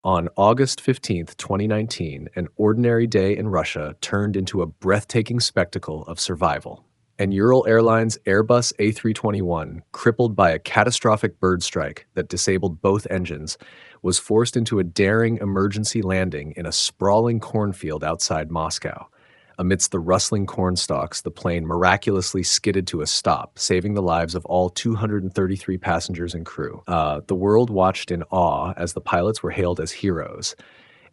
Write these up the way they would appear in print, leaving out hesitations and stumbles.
On August 15th, 2019, an ordinary day in Russia turned into a breathtaking spectacle of survival. An Ural Airlines Airbus A321, crippled by a catastrophic bird strike that disabled both engines, was forced into a daring emergency landing in a sprawling cornfield outside Moscow. Amidst the rustling corn stalks, the plane miraculously skidded to a stop, saving the lives of all 233 passengers and crew. The world watched in awe as the pilots were hailed as heroes,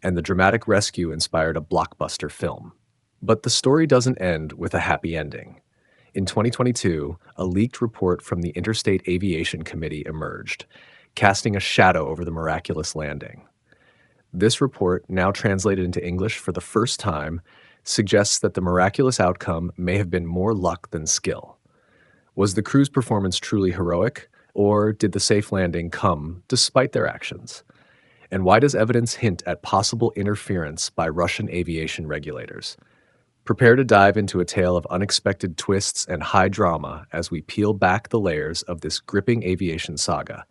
and the dramatic rescue inspired a blockbuster film. But the story doesn't end with a happy ending. In 2022, a leaked report from the Interstate Aviation Committee emerged, casting a shadow over the miraculous landing. This report, now translated into English for the first time, suggests that the miraculous outcome may have been more luck than skill. Was the crew's performance truly heroic, or did the safe landing come despite their actions? And why does evidence hint at possible interference by Russian aviation regulators? Prepare to dive into a tale of unexpected twists and high drama as we peel back the layers of this gripping aviation saga.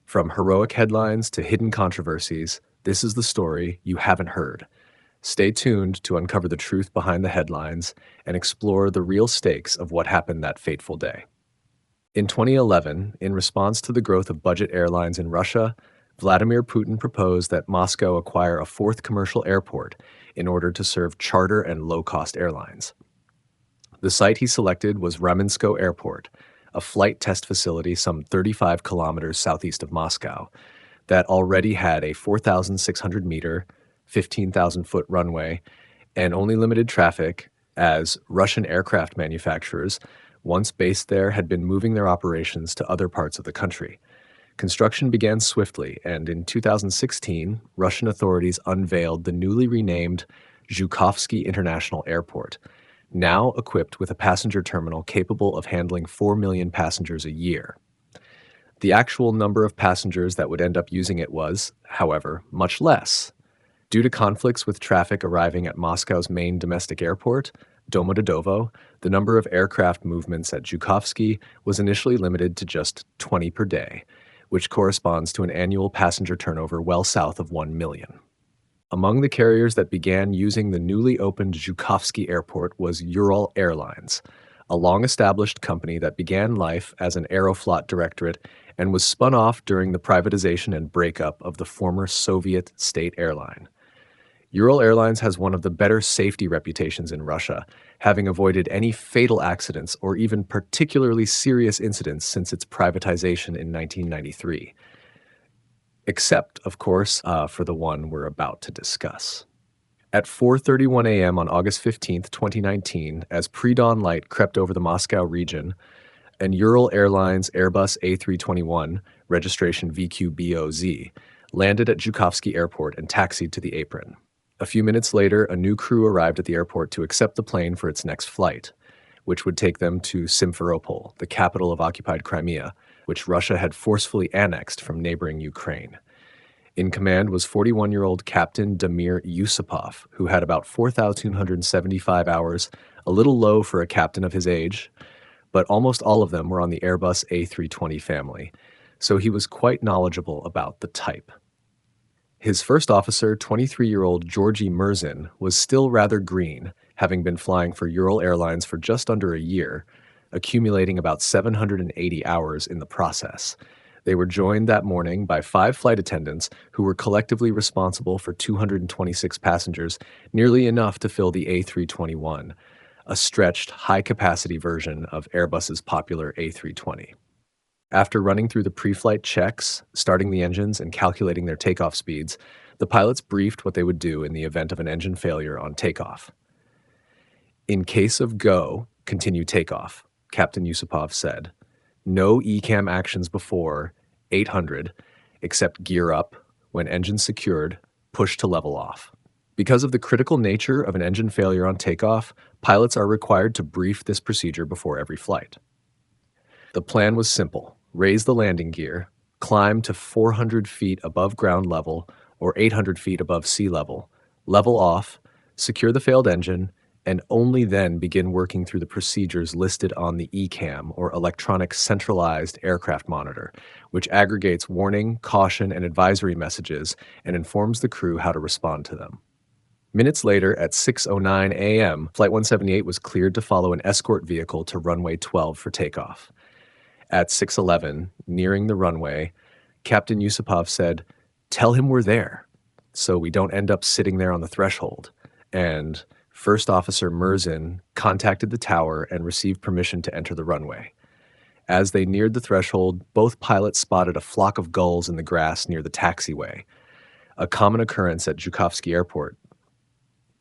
From heroic headlines to hidden controversies, this is the story you haven't heard. Stay tuned to uncover the truth behind the headlines and explore the real stakes of what happened that fateful day. In 2011, in response to the growth of budget airlines in Russia, Vladimir Putin proposed that Moscow acquire a fourth commercial airport in order to serve charter and low-cost airlines. The site he selected was Ramenskoe Airport, a flight test facility some 35 kilometers southeast of Moscow that already had a 4,600-meter 15,000-foot runway and only limited traffic, as Russian aircraft manufacturers, once based there, had been moving their operations to other parts of the country. Construction began swiftly, and in 2016, Russian authorities unveiled the newly renamed Zhukovsky International Airport, now equipped with a passenger terminal capable of handling 4 million passengers a year. The actual number of passengers that would end up using it was, however, much less. Due to conflicts with traffic arriving at Moscow's main domestic airport, Domodedovo, the number of aircraft movements at Zhukovsky was initially limited to just 20 per day, which corresponds to an annual passenger turnover well south of 1 million. Among the carriers that began using the newly opened Zhukovsky Airport was Ural Airlines, a long-established company that began life as an Aeroflot directorate and was spun off during the privatization and breakup of the former Soviet state airline. Ural Airlines has one of the better safety reputations in Russia, having avoided any fatal accidents or even particularly serious incidents since its privatization in 1993. Except, of course, for the one we're about to discuss. At 4:31 a.m. on August 15th, 2019, as pre-dawn light crept over the Moscow region, an Ural Airlines Airbus A321, registration VQBOZ, landed at Zhukovsky Airport and taxied to the apron. A few minutes later, a new crew arrived at the airport to accept the plane for its next flight, which would take them to Simferopol, the capital of occupied Crimea, which Russia had forcefully annexed from neighboring Ukraine. In command was 41-year-old Captain Damir Yusupov, who had about 4,275 hours, a little low for a captain of his age, but almost all of them were on the Airbus A320 family, so he was quite knowledgeable about the type. His first officer, 23-year-old Georgy Mirzin, was still rather green, having been flying for Ural Airlines for just under a year, accumulating about 780 hours in the process. They were joined that morning by 5 flight attendants who were collectively responsible for 226 passengers, nearly enough to fill the A321, a stretched, high-capacity version of Airbus's popular A320. After running through the pre-flight checks, starting the engines, and calculating their takeoff speeds, the pilots briefed what they would do in the event of an engine failure on takeoff. "In case of go, continue takeoff," Captain Yusupov said. "No ECAM actions before 800, except gear up, when engine secured, push to level off." Because of the critical nature of an engine failure on takeoff, pilots are required to brief this procedure before every flight. The plan was simple: raise the landing gear, climb to 400 feet above ground level or 800 feet above sea level off, secure the failed engine, and only then begin working through the procedures listed on the ECAM, or Electronic Centralized Aircraft Monitor, which aggregates warning, caution, and advisory messages and informs the crew how to respond to them. Minutes later, at 6:09 a.m., Flight 178 was cleared to follow an escort vehicle to runway 12 for takeoff. At 6:11, nearing the runway, Captain Yusupov said, "Tell him we're there, so we don't end up sitting there on the threshold." And First Officer Merzin contacted the tower and received permission to enter the runway. As they neared the threshold, both pilots spotted a flock of gulls in the grass near the taxiway, a common occurrence at Zhukovsky Airport,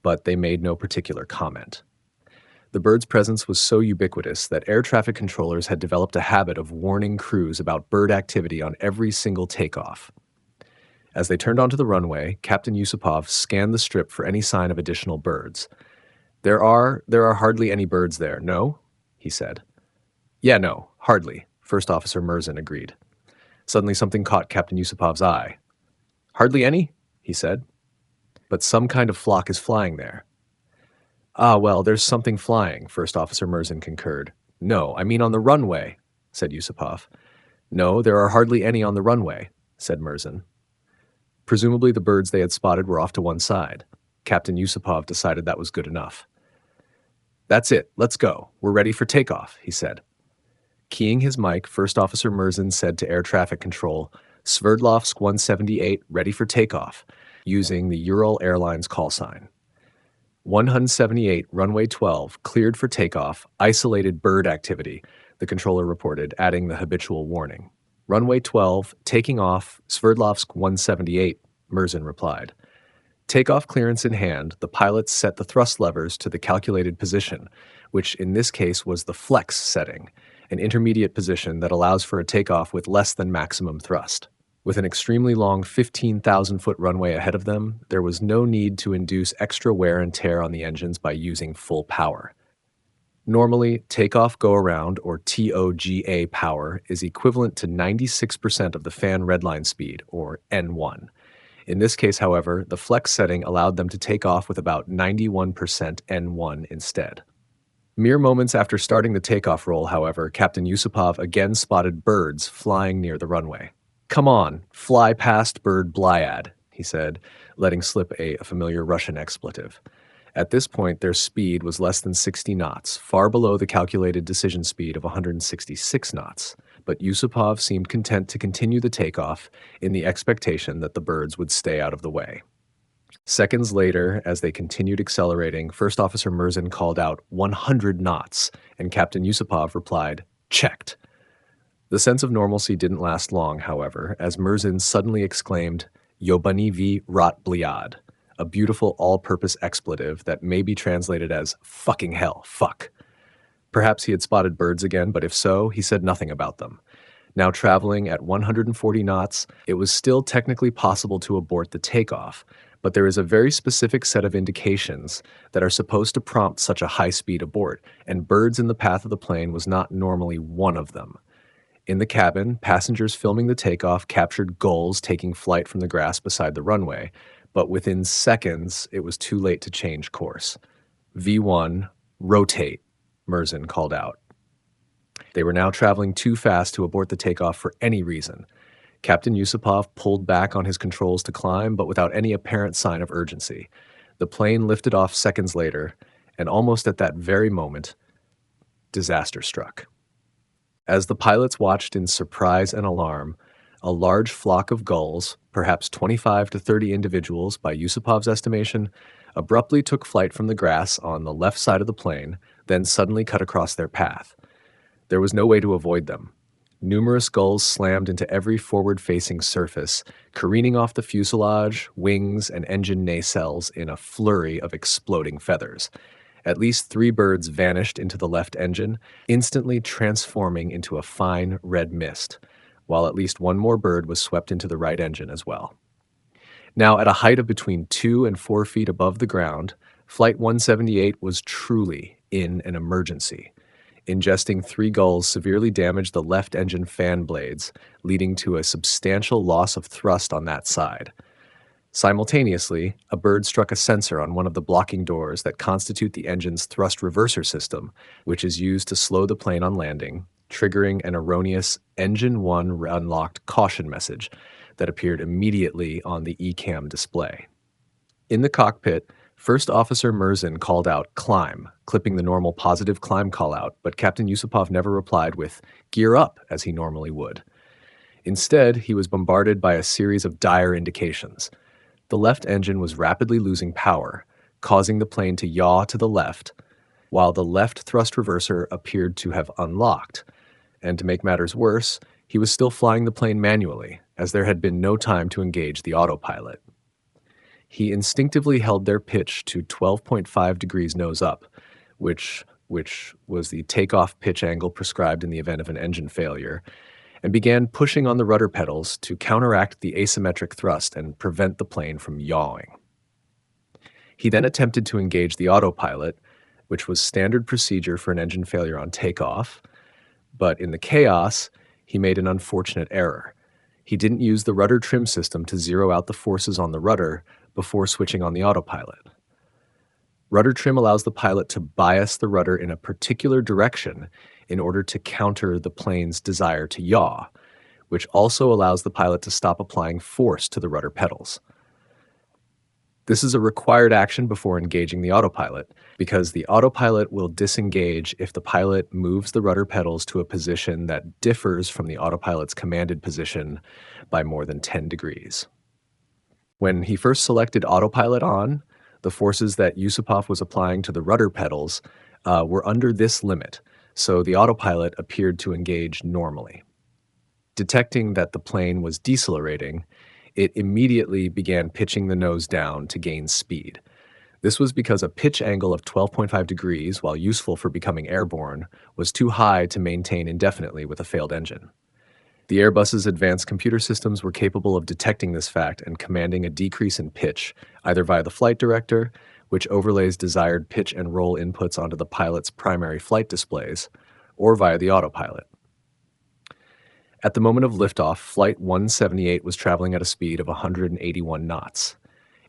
but they made no particular comment. The bird's presence was so ubiquitous that air traffic controllers had developed a habit of warning crews about bird activity on every single takeoff. As they turned onto the runway, Captain Yusupov scanned the strip for any sign of additional birds. There are hardly any birds there, no?" he said. "Yeah, no, hardly," First Officer Merzin agreed. Suddenly something caught Captain Yusupov's eye. "Hardly any?" he said. "But some kind of flock is flying there." "Ah, well, there's something flying," First Officer Merzin concurred. "No, I mean on the runway," said Yusupov. "No, there are hardly any on the runway," said Merzin. Presumably the birds they had spotted were off to one side. Captain Yusupov decided that was good enough. "That's it, let's go. We're ready for takeoff," he said. Keying his mic, First Officer Merzin said to air traffic control, "Sverdlovsk 178, ready for takeoff," using the Ural Airlines call sign. 178, runway 12, cleared for takeoff, isolated bird activity, the controller reported, adding the habitual warning. "Runway 12, taking off, Sverdlovsk 178, Merzin replied. Takeoff clearance in hand, the pilots set the thrust levers to the calculated position, which in this case was the flex setting, an intermediate position that allows for a takeoff with less than maximum thrust. With an extremely long 15,000-foot runway ahead of them, there was no need to induce extra wear and tear on the engines by using full power. Normally, takeoff go-around, or TOGA power, is equivalent to 96% of the fan redline speed, or N1. In this case, however, the flex setting allowed them to take off with about 91% N1 instead. Mere moments after starting the takeoff roll, however, Captain Yusupov again spotted birds flying near the runway. "Come on, fly past bird Blyad," he said, letting slip a familiar Russian expletive. At this point, their speed was less than 60 knots, far below the calculated decision speed of 166 knots. But Yusupov seemed content to continue the takeoff in the expectation that the birds would stay out of the way. Seconds later, as they continued accelerating, First Officer Merzin called out 100 knots, and Captain Yusupov replied, "Checked." The sense of normalcy didn't last long, however, as Merzin suddenly exclaimed, "Yobanivi rat bliad," a beautiful all-purpose expletive that may be translated as "fucking hell, fuck." Perhaps he had spotted birds again, but if so, he said nothing about them. Now traveling at 140 knots, it was still technically possible to abort the takeoff, but there is a very specific set of indications that are supposed to prompt such a high-speed abort, and birds in the path of the plane was not normally one of them. In the cabin, passengers filming the takeoff captured gulls taking flight from the grass beside the runway, but within seconds, it was too late to change course. V1, rotate, Merzin called out. They were now traveling too fast to abort the takeoff for any reason. Captain Yusupov pulled back on his controls to climb, but without any apparent sign of urgency. The plane lifted off seconds later, and almost at that very moment, disaster struck. As the pilots watched in surprise and alarm, a large flock of gulls, perhaps 25 to 30 individuals by Yusupov's estimation, abruptly took flight from the grass on the left side of the plane, then suddenly cut across their path. There was no way to avoid them. Numerous gulls slammed into every forward-facing surface, careening off the fuselage, wings, and engine nacelles in a flurry of exploding feathers. At least 3 birds vanished into the left engine, instantly transforming into a fine red mist, while at least 1 more bird was swept into the right engine as well. Now, at a height of between 2 and 4 feet above the ground, Flight 178 was truly in an emergency. Ingesting 3 gulls severely damaged the left engine fan blades, leading to a substantial loss of thrust on that side. Simultaneously, a bird struck a sensor on one of the blocking doors that constitute the engine's thrust reverser system, which is used to slow the plane on landing, triggering an erroneous Engine 1 unlocked caution message that appeared immediately on the ECAM display. In the cockpit, First Officer Mirzin called out "climb," clipping the normal positive climb call-out, but Captain Yusupov never replied with "gear up" as he normally would. Instead, he was bombarded by a series of dire indications. The left engine was rapidly losing power, causing the plane to yaw to the left, while the left thrust reverser appeared to have unlocked. And to make matters worse, he was still flying the plane manually, as there had been no time to engage the autopilot. He instinctively held their pitch to 12.5 degrees nose up, which was the takeoff pitch angle prescribed in the event of an engine failure, and began pushing on the rudder pedals to counteract the asymmetric thrust and prevent the plane from yawing. He then attempted to engage the autopilot, which was standard procedure for an engine failure on takeoff, but in the chaos, he made an unfortunate error. He didn't use the rudder trim system to zero out the forces on the rudder before switching on the autopilot. Rudder trim allows the pilot to bias the rudder in a particular direction in order to counter the plane's desire to yaw, which also allows the pilot to stop applying force to the rudder pedals. This is a required action before engaging the autopilot, because the autopilot will disengage if the pilot moves the rudder pedals to a position that differs from the autopilot's commanded position by more than 10 degrees. When he first selected autopilot on, the forces that Yusupov was applying to the rudder pedals were under this limit, so the autopilot appeared to engage normally. Detecting that the plane was decelerating, it immediately began pitching the nose down to gain speed. This was because a pitch angle of 12.5 degrees, while useful for becoming airborne, was too high to maintain indefinitely with a failed engine. The Airbus's advanced computer systems were capable of detecting this fact and commanding a decrease in pitch, either via the flight director, which overlays desired pitch and roll inputs onto the pilot's primary flight displays, or via the autopilot. At the moment of liftoff, Flight 178 was traveling at a speed of 181 knots.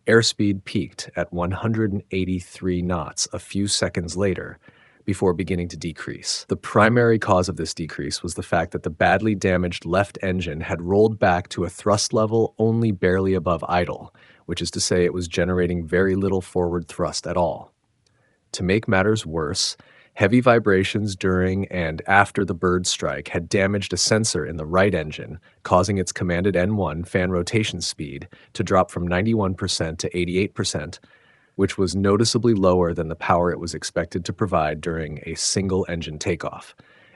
Airspeed peaked at 183 knots a few seconds later, before beginning to decrease. The primary cause of this decrease was the fact that the badly damaged left engine had rolled back to a thrust level only barely above idle, which is to say it was generating very little forward thrust at all. To make matters worse, heavy vibrations during and after the bird strike had damaged a sensor in the right engine, causing its commanded N1 fan rotation speed to drop from 91% to 88%, which was noticeably lower than the power it was expected to provide during a single engine takeoff.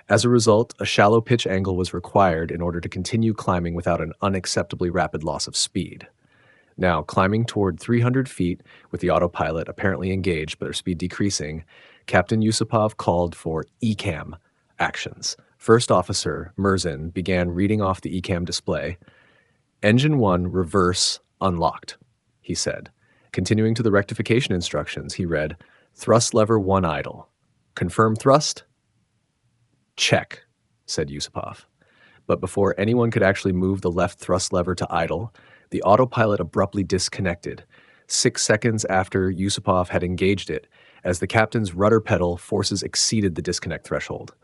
As a result, a shallow pitch angle was required in order to continue climbing without an unacceptably rapid loss of speed. Now, climbing toward 300 feet with the autopilot apparently engaged but their speed decreasing, Captain Yusupov called for ECAM actions. First Officer Mirzin began reading off the ECAM display. "Engine 1 reverse unlocked," he said. Continuing to the rectification instructions, he read, "Thrust lever 1 idle. Confirm thrust?" "Check," said Yusupov. But before anyone could actually move the left thrust lever to idle, the autopilot abruptly disconnected, 6 seconds after Yusupov had engaged it, as the captain's rudder pedal forces exceeded the disconnect threshold.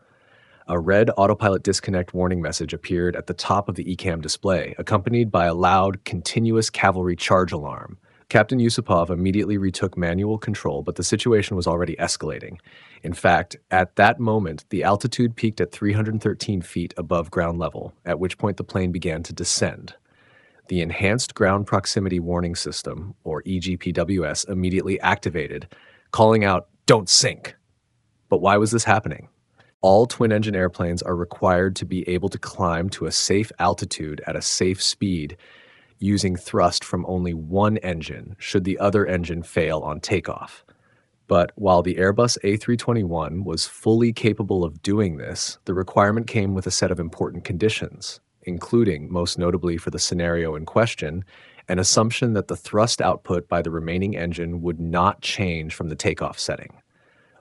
A red autopilot disconnect warning message appeared at the top of the ECAM display, accompanied by a loud, continuous cavalry charge alarm. Captain Yusupov immediately retook manual control, but the situation was already escalating. In fact, at that moment, the altitude peaked at 313 feet above ground level, at which point the plane began to descend. The Enhanced Ground Proximity Warning System, or EGPWS, immediately activated, calling out, "Don't sink!" But why was this happening? All twin-engine airplanes are required to be able to climb to a safe altitude at a safe speed using thrust from only one engine should the other engine fail on takeoff. But while the Airbus A321 was fully capable of doing this, the requirement came with a set of important conditions, including, most notably for the scenario in question, an assumption that the thrust output by the remaining engine would not change from the takeoff setting.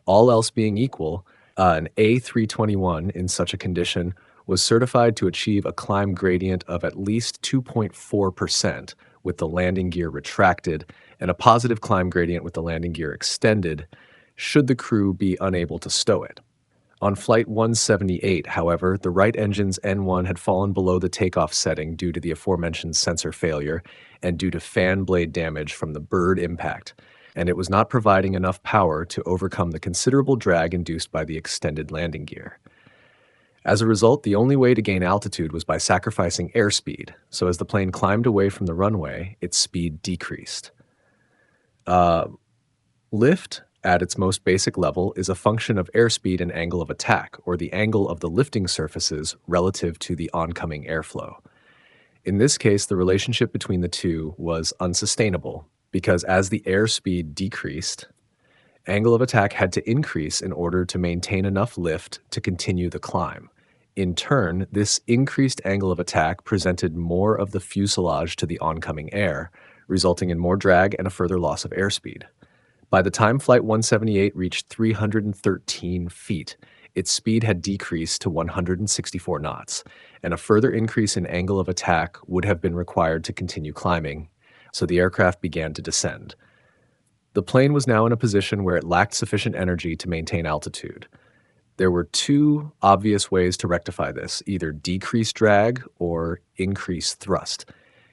All else being equal, an A321 in such a condition was certified to achieve a climb gradient of at least 2.4%, with the landing gear retracted and a positive climb gradient with the landing gear extended, should the crew be unable to stow it. On Flight 178, however, the right engine's N1 had fallen below the takeoff setting due to the aforementioned sensor failure and due to fan blade damage from the bird impact, and it was not providing enough power to overcome the considerable drag induced by the extended landing gear. As a result, the only way to gain altitude was by sacrificing airspeed, so as the plane climbed away from the runway, its speed decreased. Lift, at its most basic level, is a function of airspeed and angle of attack, or the angle of the lifting surfaces relative to the oncoming airflow. In this case, the relationship between the two was unsustainable, because as the airspeed decreased, angle of attack had to increase in order to maintain enough lift to continue the climb. In turn, this increased angle of attack presented more of the fuselage to the oncoming air, resulting in more drag and a further loss of airspeed. By the time Flight 178 reached 313 feet, its speed had decreased to 164 knots, and a further increase in angle of attack would have been required to continue climbing, so the aircraft began to descend. The plane was now in a position where it lacked sufficient energy to maintain altitude. There were two obvious ways to rectify this, either decrease drag or increase thrust.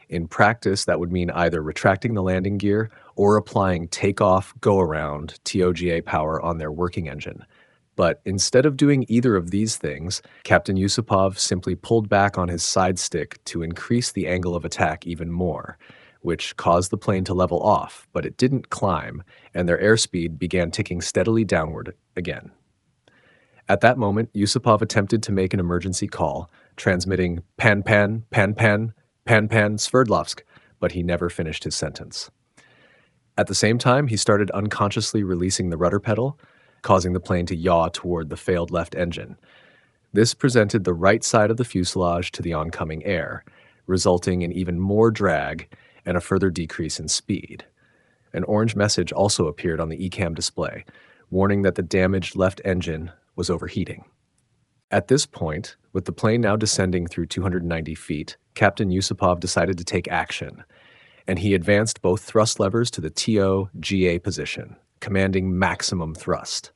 In practice, that would mean either retracting the landing gear or applying takeoff, go-around, TOGA power on their working engine. But instead of doing either of these things, Captain Yusupov simply pulled back on his side stick to increase the angle of attack even more, which caused the plane to level off, but it didn't climb, and their airspeed began ticking steadily downward again. At that moment, Yusupov attempted to make an emergency call, transmitting pan-pan, pan-pan, pan-pan, Sverdlovsk, but he never finished his sentence. At the same time, he started unconsciously releasing the rudder pedal, causing the plane to yaw toward the failed left engine. This presented the right side of the fuselage to the oncoming air, resulting in even more drag and a further decrease in speed. An orange message also appeared on the ECAM display, warning that the damaged left engine was overheating. At this point, with the plane now descending through 290 feet, Captain Yusupov decided to take action, and he advanced both thrust levers to the TOGA position, commanding maximum thrust.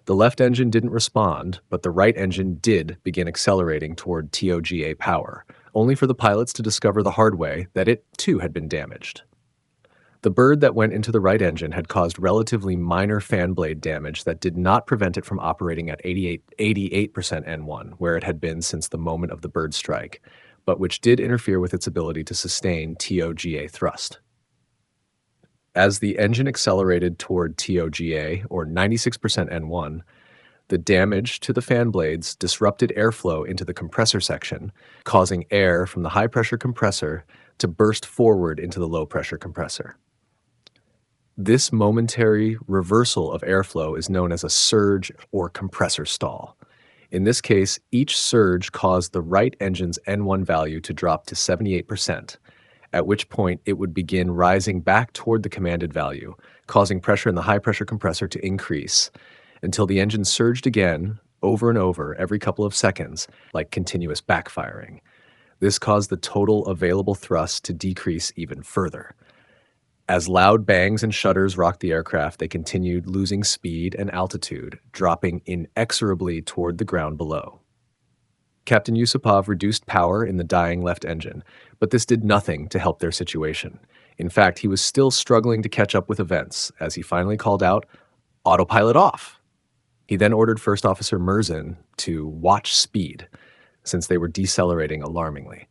The left engine didn't respond, but the right engine did begin accelerating toward TOGA power, only for the pilots to discover the hard way that it too had been damaged. The bird that went into the right engine had caused relatively minor fan blade damage that did not prevent it from operating at 88% N1, where it had been since the moment of the bird strike, but which did interfere with its ability to sustain TOGA thrust. As the engine accelerated toward TOGA, or 96% N1, the damage to the fan blades disrupted airflow into the compressor section, causing air from the high-pressure compressor to burst forward into the low-pressure compressor. This momentary reversal of airflow is known as a surge or compressor stall. In this case, each surge caused the right engine's N1 value to drop to 78%, at which point it would begin rising back toward the commanded value, causing pressure in the high-pressure compressor to increase, until the engine surged again, over and over, every couple of seconds, like continuous backfiring. This caused the total available thrust to decrease even further. As loud bangs and shudders rocked the aircraft, they continued losing speed and altitude, dropping inexorably toward the ground below. Captain Yusupov reduced power in the dying left engine, but this did nothing to help their situation. In fact, he was still struggling to catch up with events, as he finally called out, "Autopilot off!" He then ordered First Officer Mirzin to watch speed, since they were decelerating alarmingly.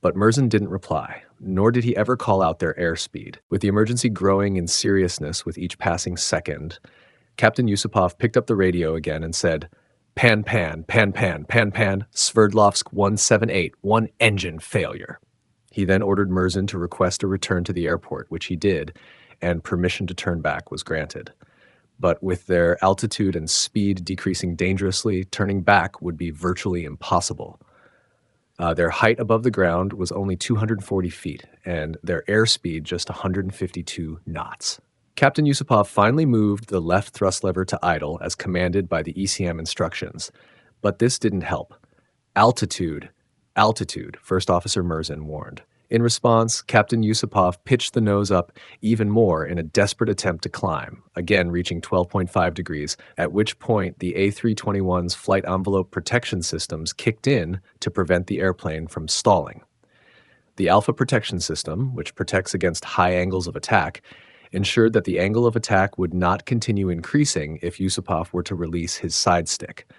But Mirzin didn't reply, nor did he ever call out their airspeed. With the emergency growing in seriousness with each passing second, Captain Yusupov picked up the radio again and said, "Pan-pan, pan-pan, pan-pan, Sverdlovsk 178, one engine failure." He then ordered Mirzin to request a return to the airport, which he did, and permission to turn back was granted. But with their altitude and speed decreasing dangerously, turning back would be virtually impossible. Their height above the ground was only 240 feet, and their airspeed just 152 knots. Captain Yusupov finally moved the left thrust lever to idle as commanded by the ECM instructions, but this didn't help. Altitude, altitude, First Officer Mirzin warned. In response, Captain Yusupov pitched the nose up even more in a desperate attempt to climb, again reaching 12.5 degrees, at which point the A321's flight envelope protection systems kicked in to prevent the airplane from stalling. The Alpha protection system, which protects against high angles of attack, ensured that the angle of attack would not continue increasing if Yusupov were to release his side stick.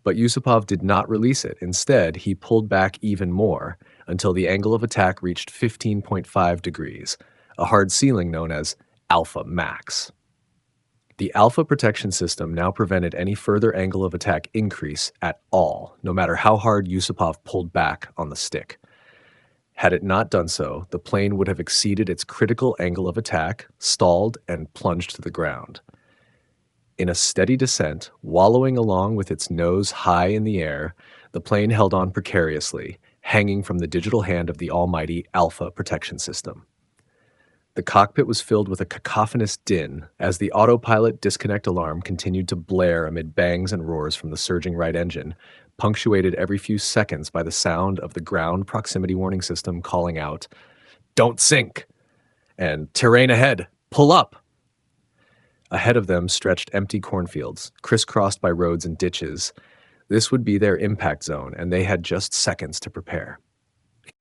But Yusupov did not release it. Instead, he pulled back even more until the angle of attack reached 15.5 degrees, a hard ceiling known as alpha max. The alpha protection system now prevented any further angle of attack increase at all, no matter how hard Yusupov pulled back on the stick. Had it not done so, the plane would have exceeded its critical angle of attack, stalled, and plunged to the ground. In a steady descent, wallowing along with its nose high in the air, the plane held on precariously, hanging from the digital hand of the almighty Alpha protection system. The cockpit was filled with a cacophonous din as the autopilot disconnect alarm continued to blare amid bangs and roars from the surging right engine, punctuated every few seconds by the sound of the ground proximity warning system calling out, "Don't sink!" and "Terrain ahead! Pull up!" Ahead of them stretched empty cornfields, crisscrossed by roads and ditches. This would be their impact zone, and they had just seconds to prepare.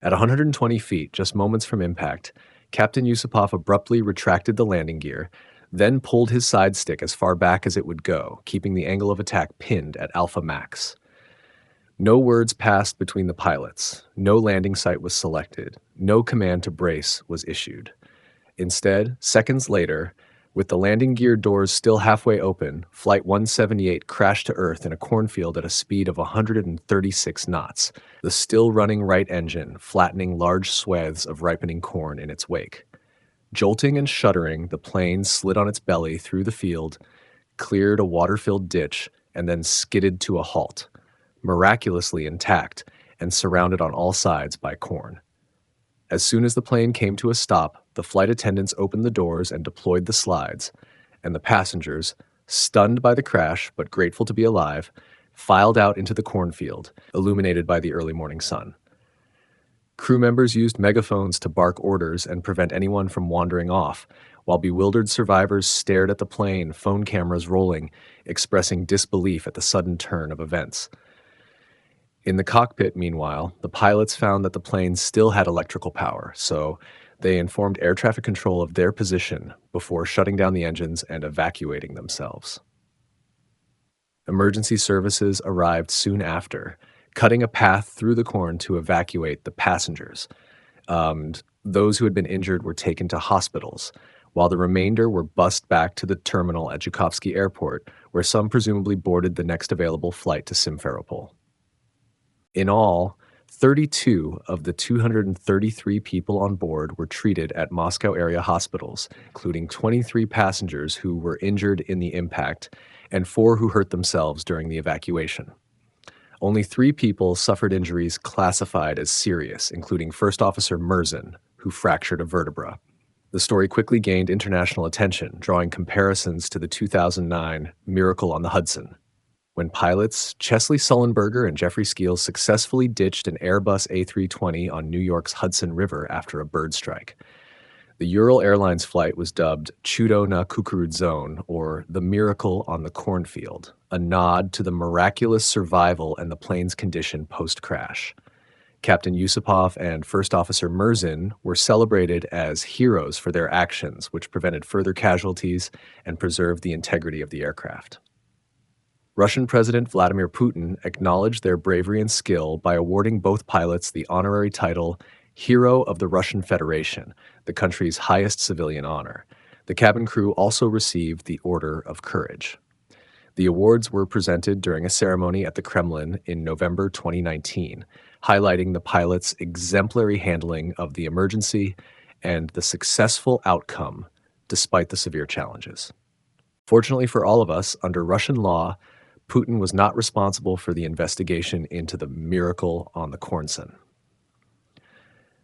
At 120 feet, just moments from impact, Captain Yusupov abruptly retracted the landing gear, then pulled his side stick as far back as it would go, keeping the angle of attack pinned at alpha max. No words passed between the pilots. No landing site was selected. No command to brace was issued. Instead, seconds later, with the landing gear doors still halfway open, Flight 178 crashed to Earth in a cornfield at a speed of 136 knots, the still-running right engine flattening large swathes of ripening corn in its wake. Jolting and shuddering, the plane slid on its belly through the field, cleared a water-filled ditch, and then skidded to a halt, miraculously intact and surrounded on all sides by corn. As soon as the plane came to a stop, the flight attendants opened the doors and deployed the slides, and the passengers, stunned by the crash but grateful to be alive, filed out into the cornfield, illuminated by the early morning sun. Crew members used megaphones to bark orders and prevent anyone from wandering off, while bewildered survivors stared at the plane, phone cameras rolling, expressing disbelief at the sudden turn of events. In the cockpit, meanwhile, the pilots found that the plane still had electrical power, so they informed air traffic control of their position before shutting down the engines and evacuating themselves. Emergency services arrived soon after, cutting a path through the corn to evacuate the passengers. Those who had been injured were taken to hospitals, while the remainder were bussed back to the terminal at Zhukovsky Airport, where some presumably boarded the next available flight to Simferopol. In all, 32 of the 233 people on board were treated at Moscow area hospitals, including 23 passengers who were injured in the impact and 4 who hurt themselves during the evacuation. Only 3 people suffered injuries classified as serious, including First Officer Merzin, who fractured a vertebra. The story quickly gained international attention, drawing comparisons to the 2009 Miracle on the Hudson, when pilots Chesley Sullenberger and Jeffrey Skeel successfully ditched an Airbus A320 on New York's Hudson River after a bird strike. The Ural Airlines flight was dubbed Chudo na Kukurudzone, or the Miracle on the Cornfield, a nod to the miraculous survival and the plane's condition post-crash. Captain Yusupov and First Officer Merzin were celebrated as heroes for their actions, which prevented further casualties and preserved the integrity of the aircraft. Russian President Vladimir Putin acknowledged their bravery and skill by awarding both pilots the honorary title Hero of the Russian Federation, the country's highest civilian honor. The cabin crew also received the Order of Courage. The awards were presented during a ceremony at the Kremlin in November 2019, highlighting the pilots' exemplary handling of the emergency and the successful outcome despite the severe challenges. Fortunately for all of us, under Russian law, Putin was not responsible for the investigation into the Miracle on the Cornson.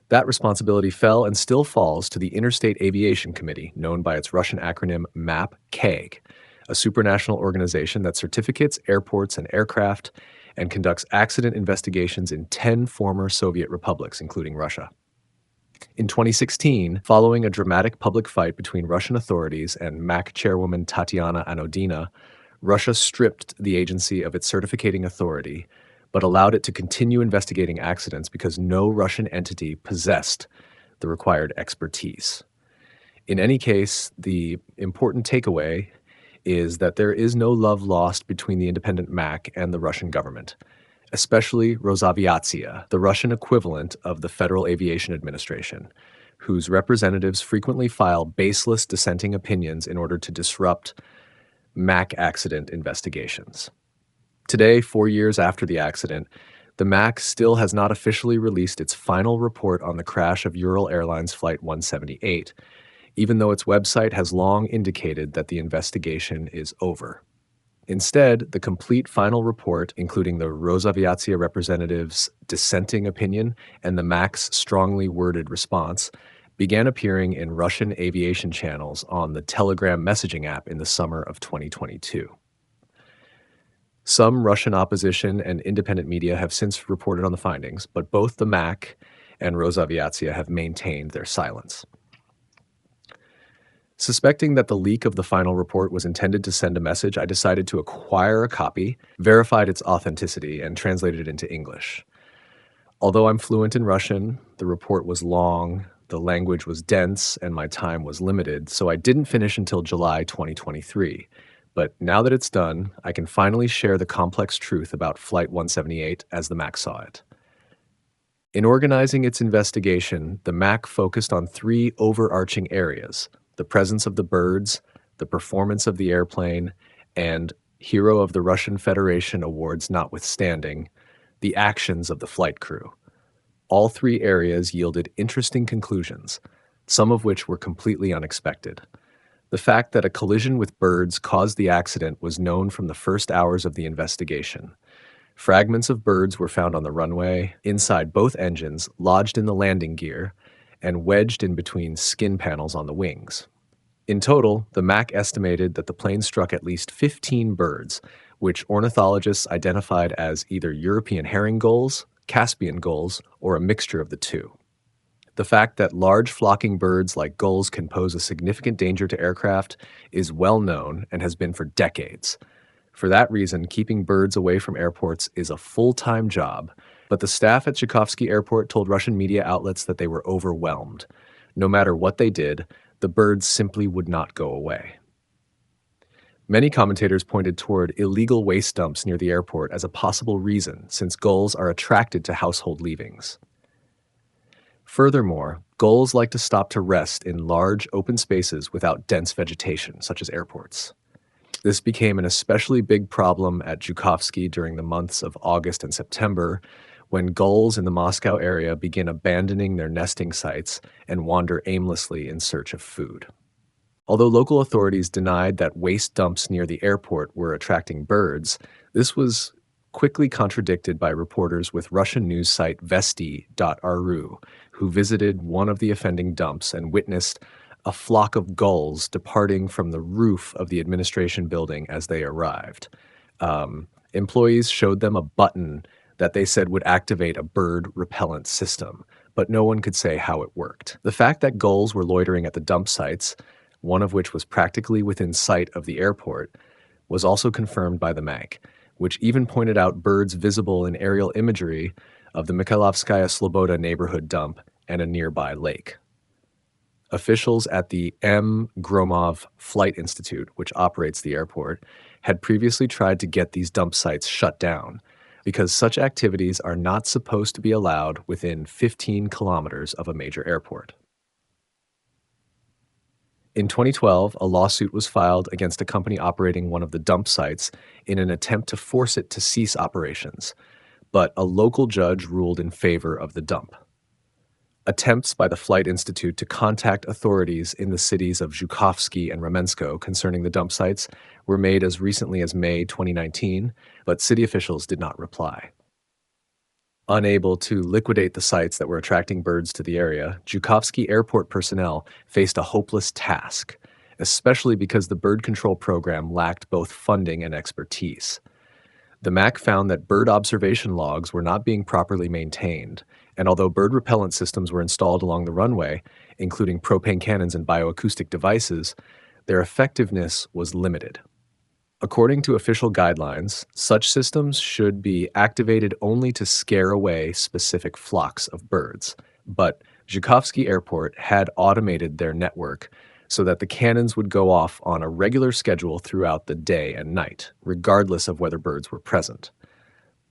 That responsibility fell and still falls to the Interstate Aviation Committee, known by its Russian acronym MAP-KAG, a supranational organization that certificates airports and aircraft and conducts accident investigations in 10 former Soviet republics, including Russia. In 2016, following a dramatic public fight between Russian authorities and MAC chairwoman Tatiana Anodina, Russia stripped the agency of its certificating authority, but allowed it to continue investigating accidents because no Russian entity possessed the required expertise. In any case, the important takeaway is that there is no love lost between the independent MAC and the Russian government, especially Rosaviatsia, the Russian equivalent of the Federal Aviation Administration, whose representatives frequently file baseless dissenting opinions in order to disrupt MAC accident investigations. Today, 4 years after the accident, the MAC still has not officially released its final report on the crash of Ural Airlines Flight 178, even though its website has long indicated that the investigation is over. Instead, the complete final report, including the Rosaviatsia representative's dissenting opinion and the MAC's strongly worded response, began appearing in Russian aviation channels on the Telegram messaging app in the summer of 2022. Some Russian opposition and independent media have since reported on the findings, but both the MAC and Rosaviatsia have maintained their silence. Suspecting that the leak of the final report was intended to send a message, I decided to acquire a copy, verified its authenticity, and translated it into English. Although I'm fluent in Russian, the report was long, the language was dense, and my time was limited, so I didn't finish until July 2023. But now that it's done, I can finally share the complex truth about Flight 178 as the MAC saw it. In organizing its investigation, the MAC focused on three overarching areas: the presence of the birds, the performance of the airplane, and, Hero of the Russian Federation awards notwithstanding, the actions of the flight crew. All three areas yielded interesting conclusions, some of which were completely unexpected. The fact that a collision with birds caused the accident was known from the first hours of the investigation. Fragments of birds were found on the runway, inside both engines, lodged in the landing gear, and wedged in between skin panels on the wings. In total, the MAC estimated that the plane struck at least 15 birds, which ornithologists identified as either European herring gulls, Caspian gulls, or a mixture of the two. The fact that large flocking birds like gulls can pose a significant danger to aircraft is well known and has been for decades. For that reason, keeping birds away from airports is a full-time job, but the staff at Tchaikovsky Airport told Russian media outlets that they were overwhelmed. No matter what they did, the birds simply would not go away. Many commentators pointed toward illegal waste dumps near the airport as a possible reason, since gulls are attracted to household leavings. Furthermore, gulls like to stop to rest in large open spaces without dense vegetation, such as airports. This became an especially big problem at Zhukovsky during the months of August and September, when gulls in the Moscow area begin abandoning their nesting sites and wander aimlessly in search of food. Although local authorities denied that waste dumps near the airport were attracting birds, this was quickly contradicted by reporters with Russian news site Vesti.ru, who visited one of the offending dumps and witnessed a flock of gulls departing from the roof of the administration building as they arrived. Employees showed them a button that they said would activate a bird repellent system, but no one could say how it worked. The fact that gulls were loitering at the dump sites, one of which was practically within sight of the airport, was also confirmed by the MAC, which even pointed out birds visible in aerial imagery of the Mikhailovskaya Sloboda neighborhood dump and a nearby lake. Officials at the M. Gromov Flight Institute, which operates the airport, had previously tried to get these dump sites shut down because such activities are not supposed to be allowed within 15 kilometers of a major airport. In 2012, a lawsuit was filed against a company operating one of the dump sites in an attempt to force it to cease operations, but a local judge ruled in favor of the dump. Attempts by the Flight Institute to contact authorities in the cities of Zhukovsky and Ramensko concerning the dump sites were made as recently as May 2019, but city officials did not reply. Unable to liquidate the sites that were attracting birds to the area, Zhukovsky airport personnel faced a hopeless task, especially because the bird control program lacked both funding and expertise. The MAC found that bird observation logs were not being properly maintained, And although bird repellent systems were installed along the runway, including propane cannons and bioacoustic devices, their effectiveness was limited. According to official guidelines, such systems should be activated only to scare away specific flocks of birds. But Zhukovsky Airport had automated their network so that the cannons would go off on a regular schedule throughout the day and night, regardless of whether birds were present.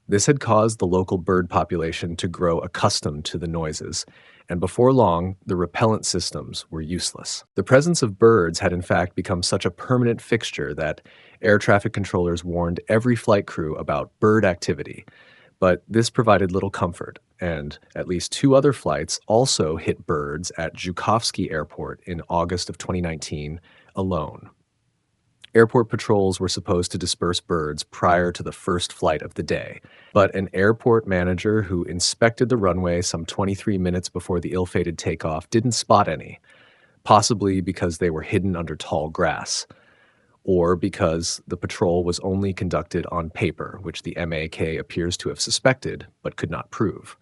This had caused the local bird population to grow accustomed to the noises, and before long, the repellent systems were useless. The presence of birds had in fact become such a permanent fixture that air traffic controllers warned every flight crew about bird activity. But this provided little comfort, and at least 2 other flights also hit birds at Zhukovsky Airport in August of 2019 alone. Airport patrols were supposed to disperse birds prior to the first flight of the day, but an airport manager who inspected the runway some 23 minutes before the ill-fated takeoff didn't spot any, possibly because they were hidden under tall grass, or because the patrol was only conducted on paper, which the MAK appears to have suspected but could not prove.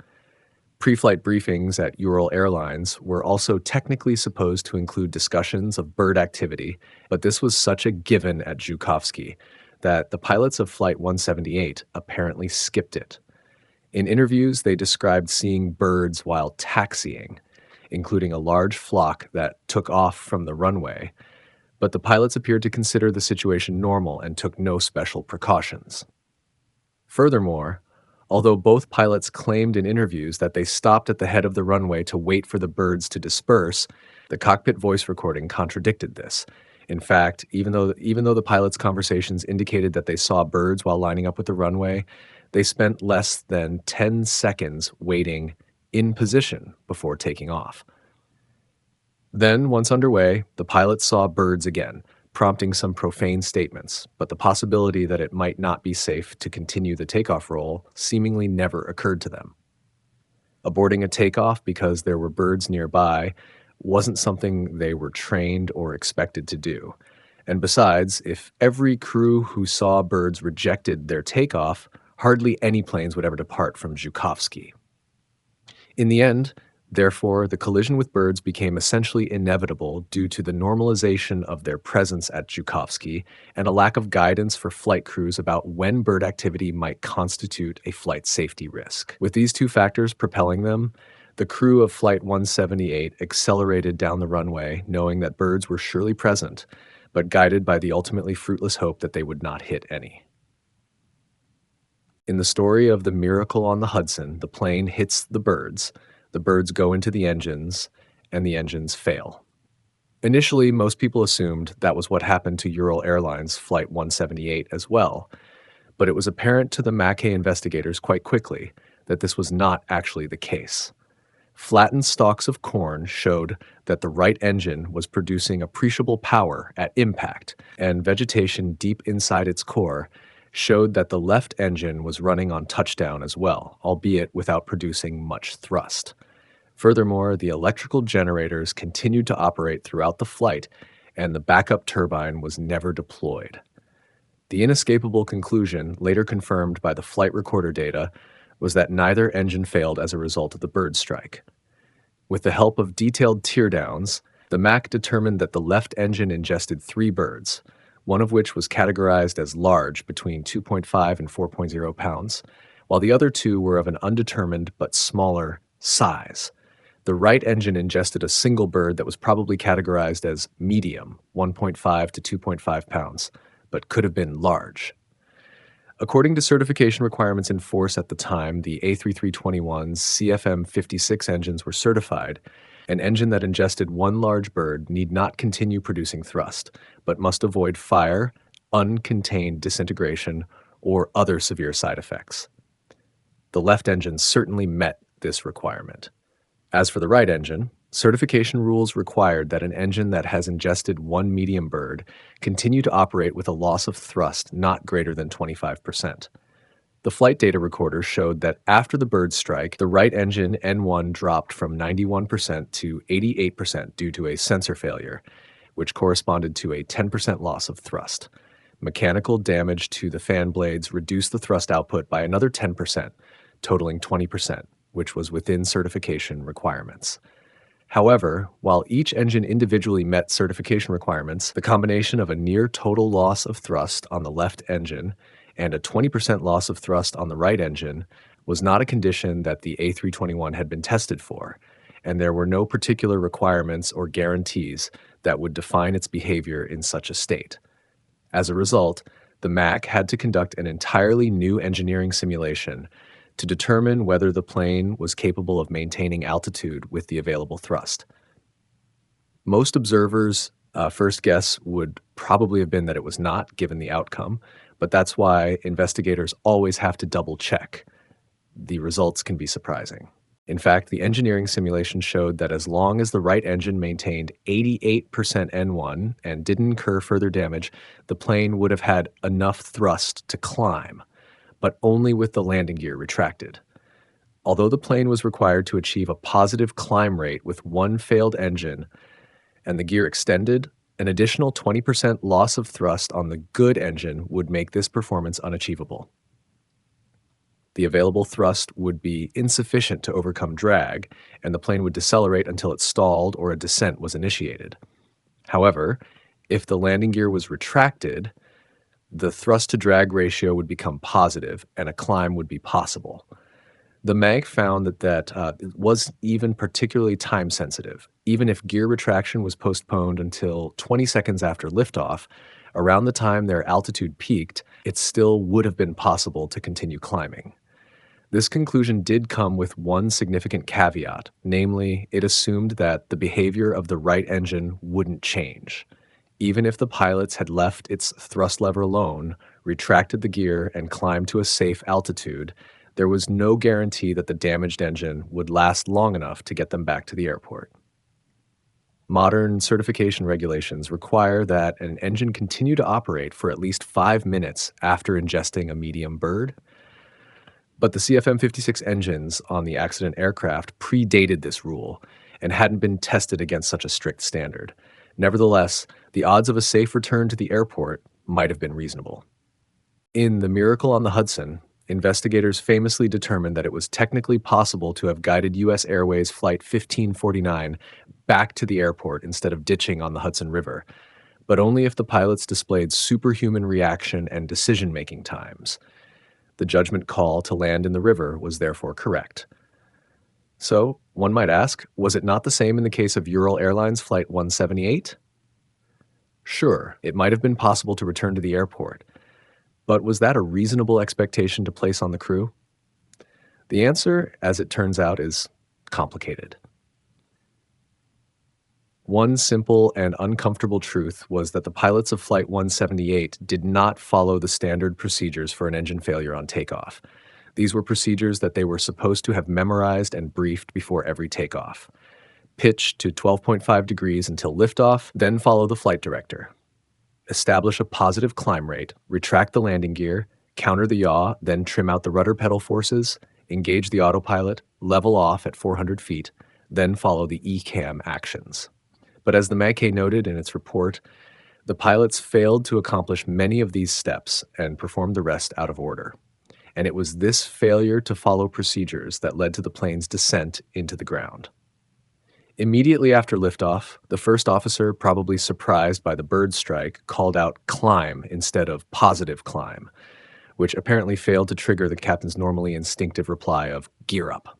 Pre-flight briefings at Ural Airlines were also technically supposed to include discussions of bird activity, but this was such a given at Zhukovsky that the pilots of Flight 178 apparently skipped it. In interviews, they described seeing birds while taxiing, including a large flock that took off from the runway, but the pilots appeared to consider the situation normal and took no special precautions. Furthermore, although both pilots claimed in interviews that they stopped at the head of the runway to wait for the birds to disperse, the cockpit voice recording contradicted this. In fact, even though the pilots' conversations indicated that they saw birds while lining up with the runway, they spent less than 10 seconds waiting in position before taking off. Then, once underway, the pilots saw birds again, prompting some profane statements, but the possibility that it might not be safe to continue the takeoff roll seemingly never occurred to them. Aborting a takeoff because there were birds nearby wasn't something they were trained or expected to do. And besides, if every crew who saw birds rejected their takeoff, hardly any planes would ever depart from Zhukovsky. In the end, therefore, the collision with birds became essentially inevitable due to the normalization of their presence at Zhukovsky and a lack of guidance for flight crews about when bird activity might constitute a flight safety risk. With these 2 factors propelling them, the crew of Flight 178 accelerated down the runway, knowing that birds were surely present, but guided by the ultimately fruitless hope that they would not hit any. In the story of the miracle on the Hudson, the plane hits the birds go into the engines, and the engines fail. Initially, most people assumed that was what happened to Ural Airlines Flight 178 as well, but it was apparent to the Mackay investigators quite quickly that this was not actually the case. Flattened stalks of corn showed that the right engine was producing appreciable power at impact, and vegetation deep inside its core showed that the left engine was running on touchdown as well, albeit without producing much thrust. Furthermore, the electrical generators continued to operate throughout the flight, and the backup turbine was never deployed. The inescapable conclusion, later confirmed by the flight recorder data, was that neither engine failed as a result of the bird strike. With the help of detailed teardowns, the MAC determined that the left engine ingested 3 birds, one of which was categorized as large, between 2.5 and 4.0 pounds, while the other 2 were of an undetermined but smaller size. The right engine ingested a single bird that was probably categorized as medium, 1.5 to 2.5 pounds, but could have been large. According to certification requirements in force at the time, the A321's CFM56 engines were certified. An engine that ingested 1 large bird need not continue producing thrust, but must avoid fire, uncontained disintegration, or other severe side effects. The left engine certainly met this requirement. As for the right engine, certification rules required that an engine that has ingested 1 medium bird continue to operate with a loss of thrust not greater than 25%. The flight data recorder showed that after the bird strike, the right engine N1 dropped from 91% to 88% due to a sensor failure, which corresponded to a 10% loss of thrust. Mechanical damage to the fan blades reduced the thrust output by another 10%, totaling 20%. which was within certification requirements. However, while each engine individually met certification requirements, the combination of a near total loss of thrust on the left engine and a 20% loss of thrust on the right engine was not a condition that the A321 had been tested for, and there were no particular requirements or guarantees that would define its behavior in such a state. As a result, the MAC had to conduct an entirely new engineering simulation to determine whether the plane was capable of maintaining altitude with the available thrust. Most observers' first guess would probably have been that it was not, given the outcome, but that's why investigators always have to double check. The results can be surprising. In fact, the engineering simulation showed that as long as the right engine maintained 88% N1 and didn't incur further damage, the plane would have had enough thrust to climb, but only with the landing gear retracted. Although the plane was required to achieve a positive climb rate with one failed engine and the gear extended, an additional 20% loss of thrust on the good engine would make this performance unachievable. The available thrust would be insufficient to overcome drag, and the plane would decelerate until it stalled or a descent was initiated. However, if the landing gear was retracted, the thrust-to-drag ratio would become positive, and a climb would be possible. The MAG found that it was even particularly time-sensitive. Even if gear retraction was postponed until 20 seconds after liftoff, around the time their altitude peaked, it still would have been possible to continue climbing. This conclusion did come with one significant caveat, namely, it assumed that the behavior of the right engine wouldn't change. Even if the pilots had left its thrust lever alone, retracted the gear, and climbed to a safe altitude, there was no guarantee that the damaged engine would last long enough to get them back to the airport. Modern certification regulations require that an engine continue to operate for at least 5 minutes after ingesting a medium bird. But the CFM56 engines on the accident aircraft predated this rule and hadn't been tested against such a strict standard. Nevertheless, the odds of a safe return to the airport might have been reasonable. In The Miracle on the Hudson, investigators famously determined that it was technically possible to have guided U.S. Airways Flight 1549 back to the airport instead of ditching on the Hudson River, but only if the pilots displayed superhuman reaction and decision-making times. The judgment call to land in the river was therefore correct. So, one might ask, was it not the same in the case of Ural Airlines Flight 178? Sure, it might have been possible to return to the airport, but was that a reasonable expectation to place on the crew? The answer, as it turns out, is complicated. One simple and uncomfortable truth was that the pilots of Flight 178 did not follow the standard procedures for an engine failure on takeoff. These were procedures that they were supposed to have memorized and briefed before every takeoff. Pitch to 12.5 degrees until liftoff, then follow the flight director. Establish a positive climb rate, retract the landing gear, counter the yaw, then trim out the rudder pedal forces, engage the autopilot, level off at 400 feet, then follow the ECAM actions. But as the MAGK noted in its report, the pilots failed to accomplish many of these steps and performed the rest out of order. And it was this failure to follow procedures that led to the plane's descent into the ground. Immediately after liftoff, the first officer, probably surprised by the bird strike, called out climb instead of positive climb, which apparently failed to trigger the captain's normally instinctive reply of gear up.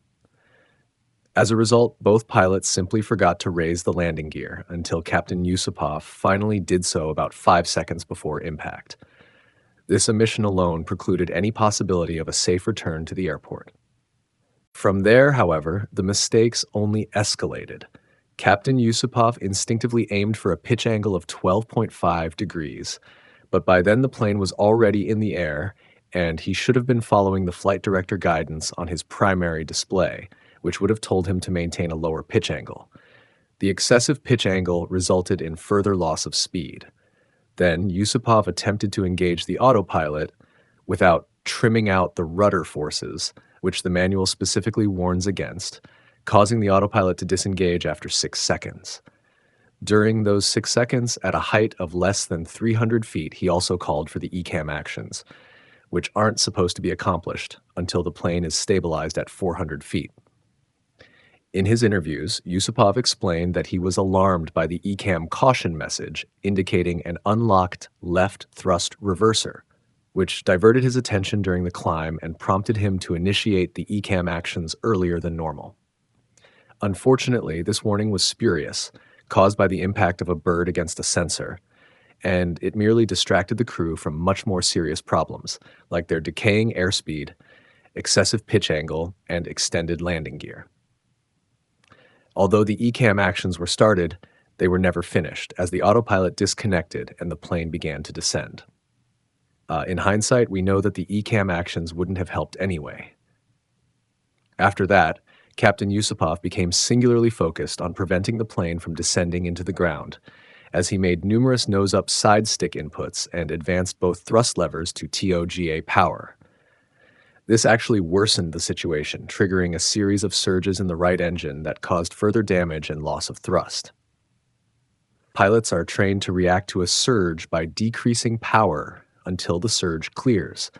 As a result, both pilots simply forgot to raise the landing gear until Captain Yusupov finally did so about 5 seconds before impact. This omission alone precluded any possibility of a safe return to the airport. From there, however, the mistakes only escalated. Captain Yusupov instinctively aimed for a pitch angle of 12.5 degrees, but by then the plane was already in the air, and he should have been following the flight director guidance on his primary display, which would have told him to maintain a lower pitch angle. The excessive pitch angle resulted in further loss of speed. Then Yusupov attempted to engage the autopilot without trimming out the rudder forces, which the manual specifically warns against, causing the autopilot to disengage after 6 seconds. During those 6 seconds, at a height of less than 300 feet, he also called for the ECAM actions, which aren't supposed to be accomplished until the plane is stabilized at 400 feet. In his interviews, Yusupov explained that he was alarmed by the ECAM caution message indicating an unlocked left thrust reverser, which diverted his attention during the climb and prompted him to initiate the ECAM actions earlier than normal. Unfortunately, this warning was spurious, caused by the impact of a bird against a sensor, and it merely distracted the crew from much more serious problems, like their decaying airspeed, excessive pitch angle, and extended landing gear. Although the ECAM actions were started, they were never finished, as the autopilot disconnected and the plane began to descend. In hindsight, we know that the ECAM actions wouldn't have helped anyway. After that, Captain Yusupov became singularly focused on preventing the plane from descending into the ground, as he made numerous nose-up side stick inputs and advanced both thrust levers to TOGA power. This actually worsened the situation, triggering a series of surges in the right engine that caused further damage and loss of thrust. Pilots are trained to react to a surge by decreasing power until the surge clears,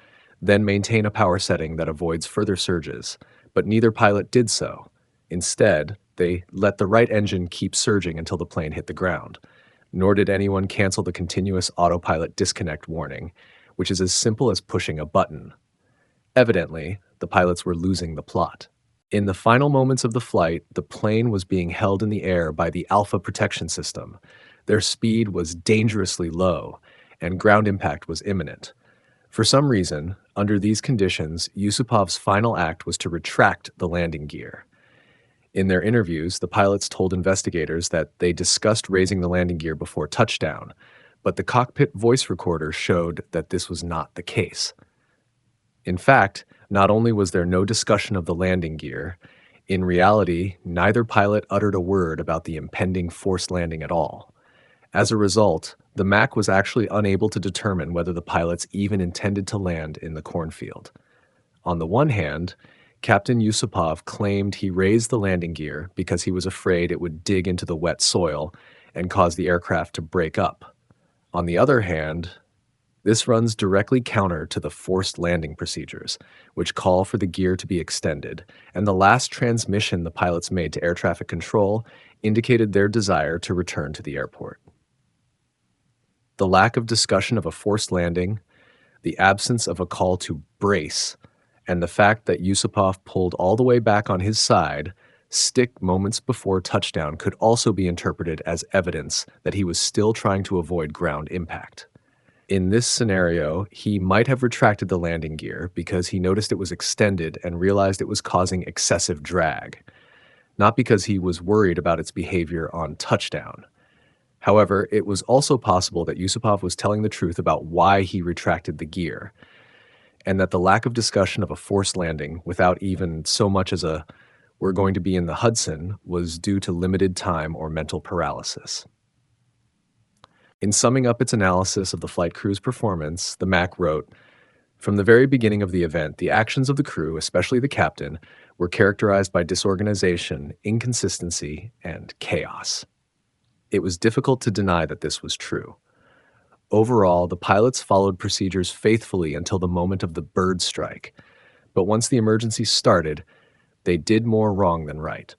then maintain a power setting that avoids further surges, but neither pilot did so. Instead, they let the right engine keep surging until the plane hit the ground, nor did anyone cancel the continuous autopilot disconnect warning, which is as simple as pushing a button. Evidently, the pilots were losing the plot. In the final moments of the flight, the plane was being held in the air by the Alpha protection system. Their speed was dangerously low, and ground impact was imminent. For some reason, under these conditions, Yusupov's final act was to retract the landing gear. In their interviews, the pilots told investigators that they discussed raising the landing gear before touchdown, but the cockpit voice recorder showed that this was not the case. In fact, not only was there no discussion of the landing gear, in reality, neither pilot uttered a word about the impending forced landing at all. As a result, the MAC was actually unable to determine whether the pilots even intended to land in the cornfield. On the one hand, Captain Yusupov claimed he raised the landing gear because he was afraid it would dig into the wet soil and cause the aircraft to break up. On the other hand, this runs directly counter to the forced landing procedures, which call for the gear to be extended, and the last transmission the pilots made to air traffic control indicated their desire to return to the airport. The lack of discussion of a forced landing, the absence of a call to brace, and the fact that Yusupov pulled all the way back on his side, stick moments before touchdown, could also be interpreted as evidence that he was still trying to avoid ground impact. In this scenario, he might have retracted the landing gear because he noticed it was extended and realized it was causing excessive drag, not because he was worried about its behavior on touchdown. However, it was also possible that Yusupov was telling the truth about why he retracted the gear, and that the lack of discussion of a forced landing without even so much as a "we're going to be in the Hudson" was due to limited time or mental paralysis. In summing up its analysis of the flight crew's performance, the MAC wrote, "From the very beginning of the event, the actions of the crew, especially the captain, were characterized by disorganization, inconsistency, and chaos." It was difficult to deny that this was true. Overall, the pilots followed procedures faithfully until the moment of the bird strike, but once the emergency started, they did more wrong than right.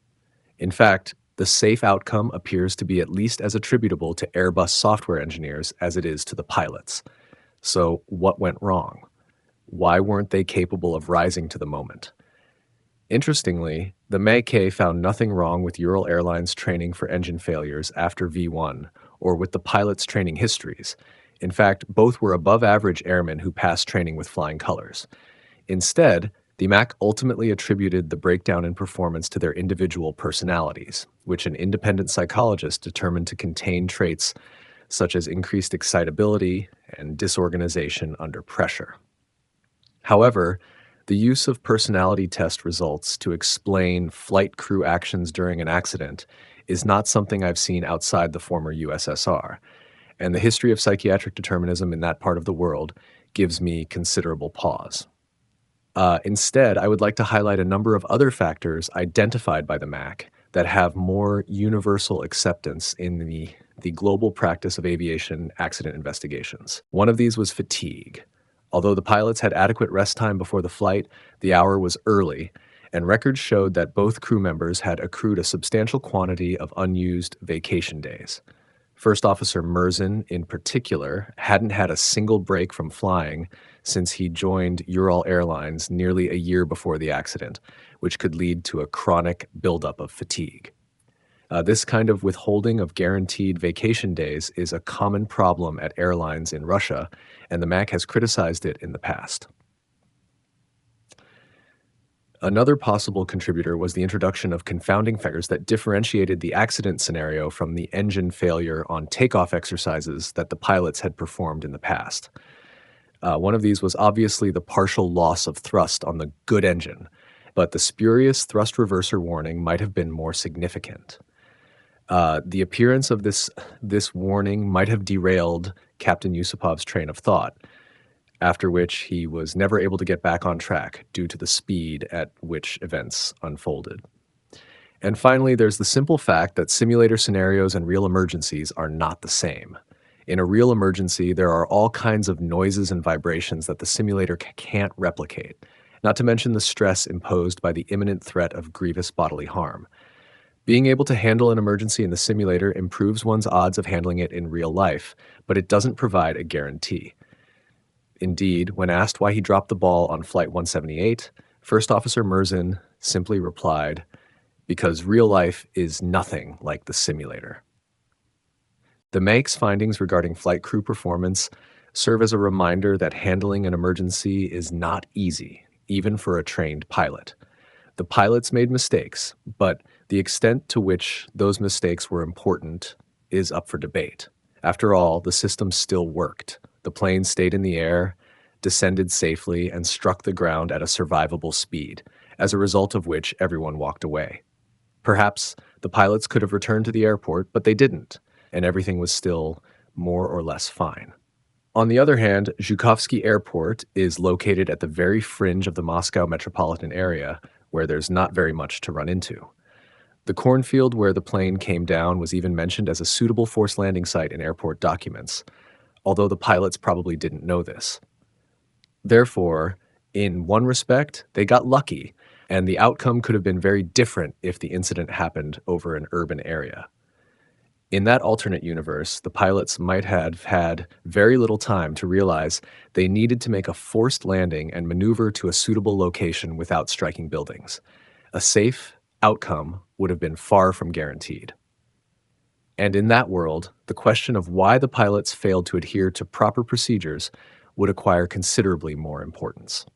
In fact, the safe outcome appears to be at least as attributable to Airbus software engineers as it is to the pilots. So what went wrong? Why weren't they capable of rising to the moment? Interestingly, the MAK found nothing wrong with Ural Airlines training for engine failures after V1 or with the pilots' training histories. In fact, both were above-average airmen who passed training with flying colors. Instead, the MAC ultimately attributed the breakdown in performance to their individual personalities, which an independent psychologist determined to contain traits such as increased excitability and disorganization under pressure. However, the use of personality test results to explain flight crew actions during an accident is not something I've seen outside the former USSR, and the history of psychiatric determinism in that part of the world gives me considerable pause. Instead, I would like to highlight a number of other factors identified by the MAC that have more universal acceptance in the global practice of aviation accident investigations. One of these was fatigue. Although the pilots had adequate rest time before the flight, the hour was early, and records showed that both crew members had accrued a substantial quantity of unused vacation days. First Officer Merzin, in particular, hadn't had a single break from flying since he joined Ural Airlines nearly a year before the accident, which could lead to a chronic buildup of fatigue. This kind of withholding of guaranteed vacation days is a common problem at airlines in Russia, and the MAC has criticized it in the past. Another possible contributor was the introduction of confounding factors that differentiated the accident scenario from the engine failure on takeoff exercises that the pilots had performed in the past. One of these was obviously the partial loss of thrust on the good engine, but the spurious thrust reverser warning might have been more significant. The appearance of this warning might have derailed Captain Yusupov's train of thought, after which he was never able to get back on track due to the speed at which events unfolded. And finally, there's the simple fact that simulator scenarios and real emergencies are not the same. In a real emergency, there are all kinds of noises and vibrations that the simulator can't replicate, not to mention the stress imposed by the imminent threat of grievous bodily harm. Being able to handle an emergency in the simulator improves one's odds of handling it in real life, but it doesn't provide a guarantee. Indeed, when asked why he dropped the ball on Flight 178, First Officer Merzin simply replied, "Because real life is nothing like the simulator." The MAC's findings regarding flight crew performance serve as a reminder that handling an emergency is not easy, even for a trained pilot. The pilots made mistakes, but the extent to which those mistakes were important is up for debate. After all, the system still worked. The plane stayed in the air, descended safely, and struck the ground at a survivable speed, as a result of which everyone walked away. Perhaps the pilots could have returned to the airport, but they didn't, and everything was still more or less fine. On the other hand, Zhukovsky Airport is located at the very fringe of the Moscow metropolitan area, where there's not very much to run into. The cornfield where the plane came down was even mentioned as a suitable forced landing site in airport documents, although the pilots probably didn't know this. Therefore, in one respect, they got lucky, and the outcome could have been very different if the incident happened over an urban area. In that alternate universe, the pilots might have had very little time to realize they needed to make a forced landing and maneuver to a suitable location without striking buildings. A safe outcome would have been far from guaranteed. And in that world, the question of why the pilots failed to adhere to proper procedures would acquire considerably more importance.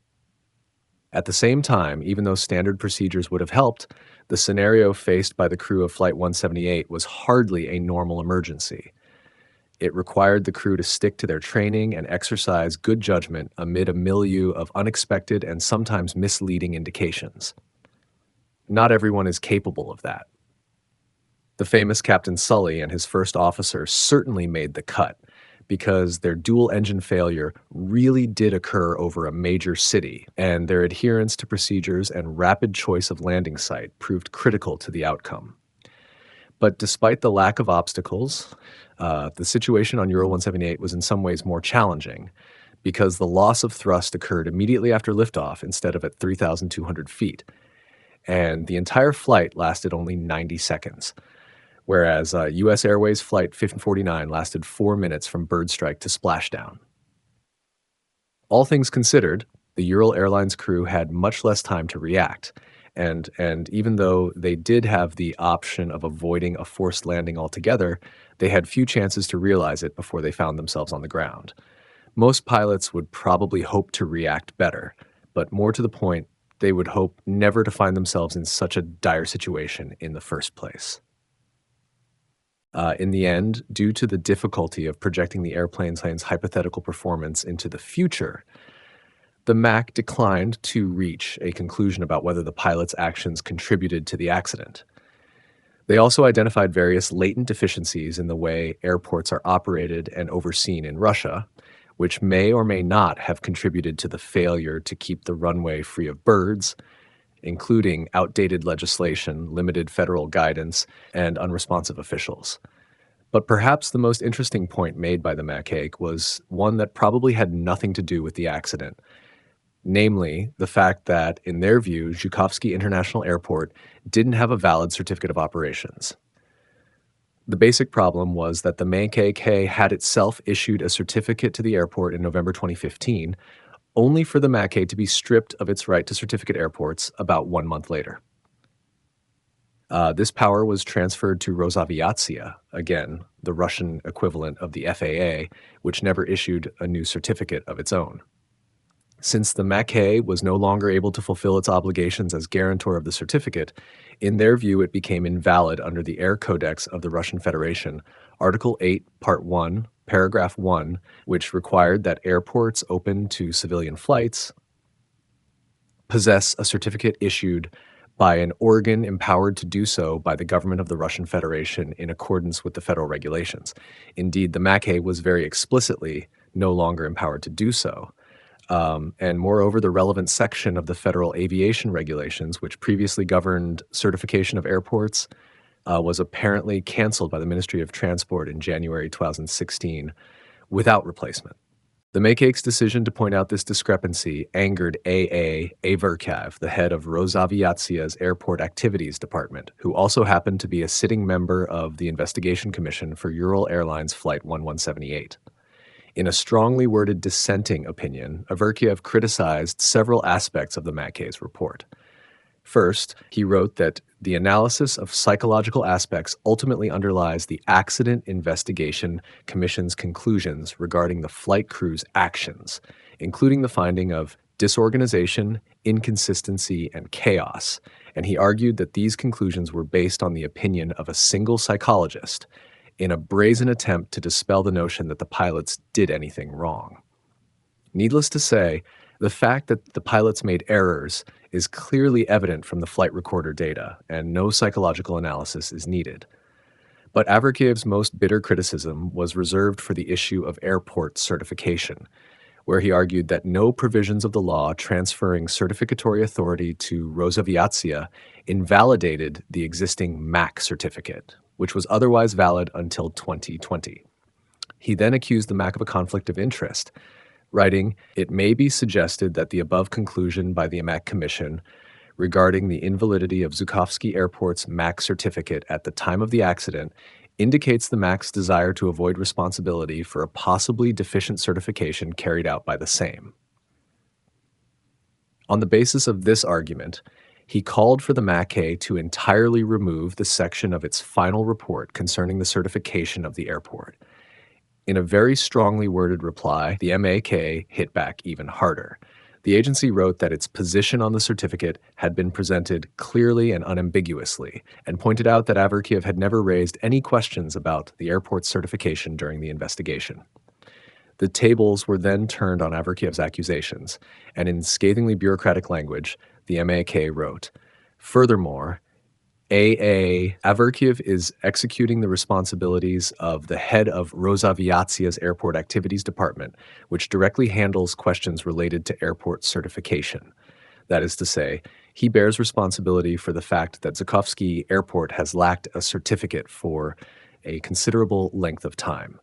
At the same time, even though standard procedures would have helped, the scenario faced by the crew of Flight 178 was hardly a normal emergency. It required the crew to stick to their training and exercise good judgment amid a milieu of unexpected and sometimes misleading indications. Not everyone is capable of that. The famous Captain Sully and his first officer certainly made the cut, because their dual engine failure really did occur over a major city, and their adherence to procedures and rapid choice of landing site proved critical to the outcome. But despite the lack of obstacles, the situation on Ural 178 was in some ways more challenging, because the loss of thrust occurred immediately after liftoff instead of at 3,200 feet, and the entire flight lasted only 90 seconds. Whereas U.S. Airways Flight 1549 lasted 4 minutes from bird strike to splashdown. All things considered, the Ural Airlines crew had much less time to react, and even though they did have the option of avoiding a forced landing altogether, they had few chances to realize it before they found themselves on the ground. Most pilots would probably hope to react better, but more to the point, they would hope never to find themselves in such a dire situation in the first place. In the end, due to the difficulty of projecting the airplane's hypothetical performance into the future, the MAC declined to reach a conclusion about whether the pilot's actions contributed to the accident. They also identified various latent deficiencies in the way airports are operated and overseen in Russia, which may or may not have contributed to the failure to keep the runway free of birds, including outdated legislation, limited federal guidance, and unresponsive officials. But perhaps the most interesting point made by the MACAIC was one that probably had nothing to do with the accident, namely the fact that, in their view, Zhukovsky International Airport didn't have a valid certificate of operations. The basic problem was that the MAKK had itself issued a certificate to the airport in November 2015, only for the MAKK to be stripped of its right to certificate airports about 1 month later. This power was transferred to Rosaviatsia, again, the Russian equivalent of the FAA, which never issued a new certificate of its own. Since the MAKK was no longer able to fulfill its obligations as guarantor of the certificate, in their view it became invalid under the Air Codex of the Russian Federation, Article 8, Part 1, Paragraph 1, which required that airports open to civilian flights possess a certificate issued by an organ empowered to do so by the government of the Russian Federation in accordance with the federal regulations. Indeed, the MAKK was very explicitly no longer empowered to do so. And moreover, the relevant section of the federal aviation regulations, which previously governed certification of airports, was apparently canceled by the Ministry of Transport in January 2016 without replacement. The Makeik's decision to point out this discrepancy angered A.A. Averkiev, the head of Rosaviatsia's Airport Activities Department, who also happened to be a sitting member of the investigation commission for Ural Airlines Flight 1178. In a strongly worded dissenting opinion, Averkiev criticized several aspects of the MAKK's report. First, he wrote that the analysis of psychological aspects ultimately underlies the Accident Investigation Commission's conclusions regarding the flight crew's actions, including the finding of disorganization, inconsistency, and chaos, and he argued that these conclusions were based on the opinion of a single psychologist in a brazen attempt to dispel the notion that the pilots did anything wrong. Needless to say, the fact that the pilots made errors is clearly evident from the flight recorder data, and no psychological analysis is needed. But Averkiev's most bitter criticism was reserved for the issue of airport certification, where he argued that no provisions of the law transferring certificatory authority to Rosaviatsia invalidated the existing MAC certificate, which was otherwise valid until 2020. He then accused the MAC of a conflict of interest, writing, "It may be suggested that the above conclusion by the MAC Commission regarding the invalidity of Zhukovsky Airport's MAC certificate at the time of the accident indicates the MAC's desire to avoid responsibility for a possibly deficient certification carried out by the same." On the basis of this argument, he called for the MAC to entirely remove the section of its final report concerning the certification of the airport. In a very strongly worded reply, the MAK hit back even harder. The agency wrote that its position on the certificate had been presented clearly and unambiguously, and pointed out that Averkiev had never raised any questions about the airport's certification during the investigation. The tables were then turned on Averkiev's accusations, and in scathingly bureaucratic language, the MAK wrote, "Furthermore, A.A. Averkiev is executing the responsibilities of the head of Rosaviatsia's Airport Activities Department, which directly handles questions related to airport certification. That is to say, he bears responsibility for the fact that Zhukovsky Airport has lacked a certificate for a considerable length of time."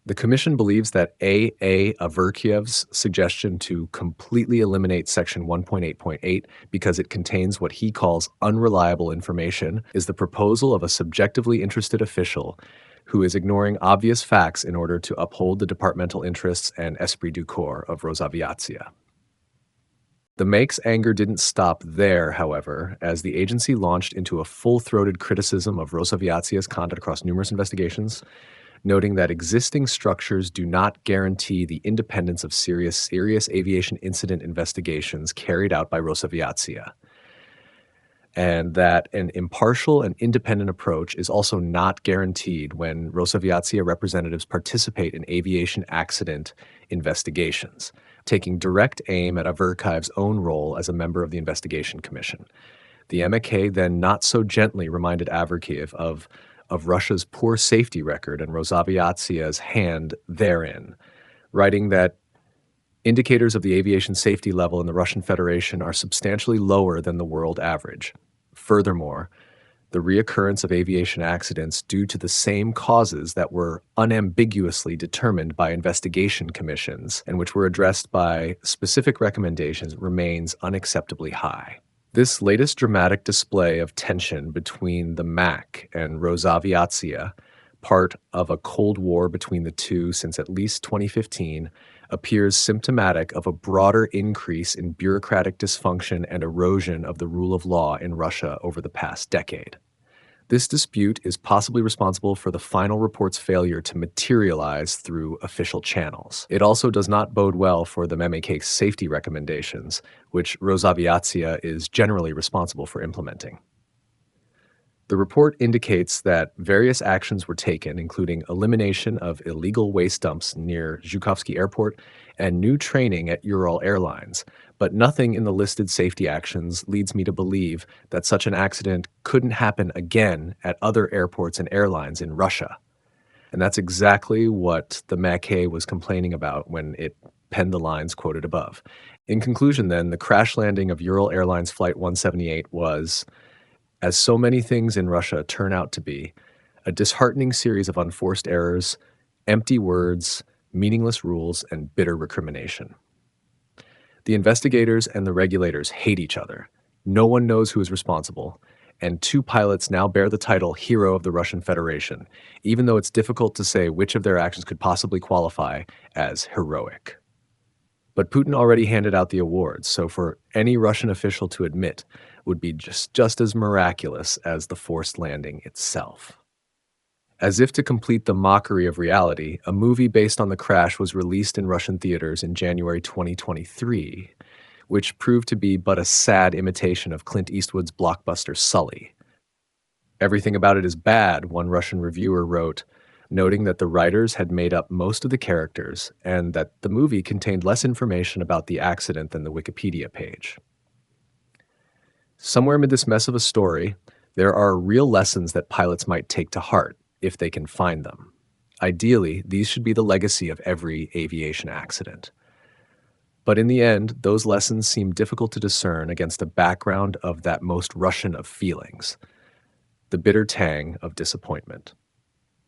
The Commission believes that A.A. Averkiev's suggestion to completely eliminate Section 1.8.8 because it contains what he calls unreliable information is the proposal of a subjectively interested official who is ignoring obvious facts in order to uphold the departmental interests and esprit du corps of Rosaviatsia. The MAK's anger didn't stop there, however, as the agency launched into a full-throated criticism of Rosaviatsia's conduct across numerous investigations, noting that existing structures do not guarantee the independence of serious aviation incident investigations carried out by Rosaviatsia, and that an impartial and independent approach is also not guaranteed when Rosaviatsia representatives participate in aviation accident investigations, taking direct aim at Averkiev's own role as a member of the investigation commission. The MAK then not so gently reminded Averkiev of Russia's poor safety record and Rosaviatsia's hand therein, writing that indicators of the aviation safety level in the Russian Federation are substantially lower than the world average. Furthermore, the reoccurrence of aviation accidents due to the same causes that were unambiguously determined by investigation commissions and which were addressed by specific recommendations remains unacceptably high. This latest dramatic display of tension between the MAC and Rosaviatsia, part of a Cold War between the two since at least 2015, appears symptomatic of a broader increase in bureaucratic dysfunction and erosion of the rule of law in Russia over the past decade. This dispute is possibly responsible for the final report's failure to materialize through official channels. It also does not bode well for the MAK's safety recommendations, which Rosaviatsia is generally responsible for implementing. The report indicates that various actions were taken, including elimination of illegal waste dumps near Zhukovsky Airport and new training at Ural Airlines, but nothing in the listed safety actions leads me to believe that such an accident couldn't happen again at other airports and airlines in Russia. And that's exactly what the MAK was complaining about when it penned the lines quoted above. In conclusion, then, the crash landing of Ural Airlines Flight 178 was, as so many things in Russia turn out to be, a disheartening series of unforced errors, empty words, meaningless rules, and bitter recrimination. The investigators and the regulators hate each other. No one knows who is responsible, and two pilots now bear the title Hero of the Russian Federation, even though it's difficult to say which of their actions could possibly qualify as heroic. But Putin already handed out the awards, so for any Russian official to admit would be just as miraculous as the forced landing itself. As if to complete the mockery of reality, a movie based on the crash was released in Russian theaters in January 2023, which proved to be but a sad imitation of Clint Eastwood's blockbuster Sully. Everything about it is bad, one Russian reviewer wrote, noting that the writers had made up most of the characters and that the movie contained less information about the accident than the Wikipedia page. Somewhere amid this mess of a story, there are real lessons that pilots might take to heart, if they can find them. Ideally, these should be the legacy of every aviation accident. But in the end, those lessons seem difficult to discern against a background of that most Russian of feelings, the bitter tang of disappointment.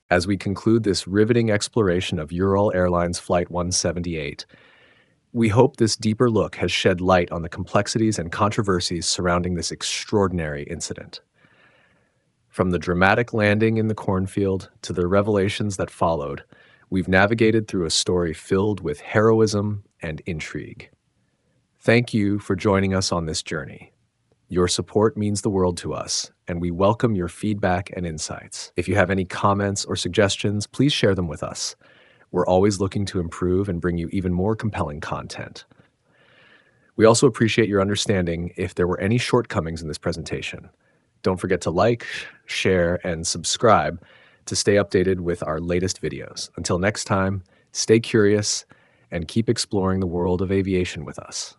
As we conclude this riveting exploration of Ural Airlines Flight 178, we hope this deeper look has shed light on the complexities and controversies surrounding this extraordinary incident. From the dramatic landing in the cornfield to the revelations that followed, we've navigated through a story filled with heroism and intrigue. Thank you for joining us on this journey. Your support means the world to us, and we welcome your feedback and insights. If you have any comments or suggestions, please share them with us. We're always looking to improve and bring you even more compelling content. We also appreciate your understanding if there were any shortcomings in this presentation. Don't forget to like, share, and subscribe to stay updated with our latest videos. Until next time, stay curious and keep exploring the world of aviation with us.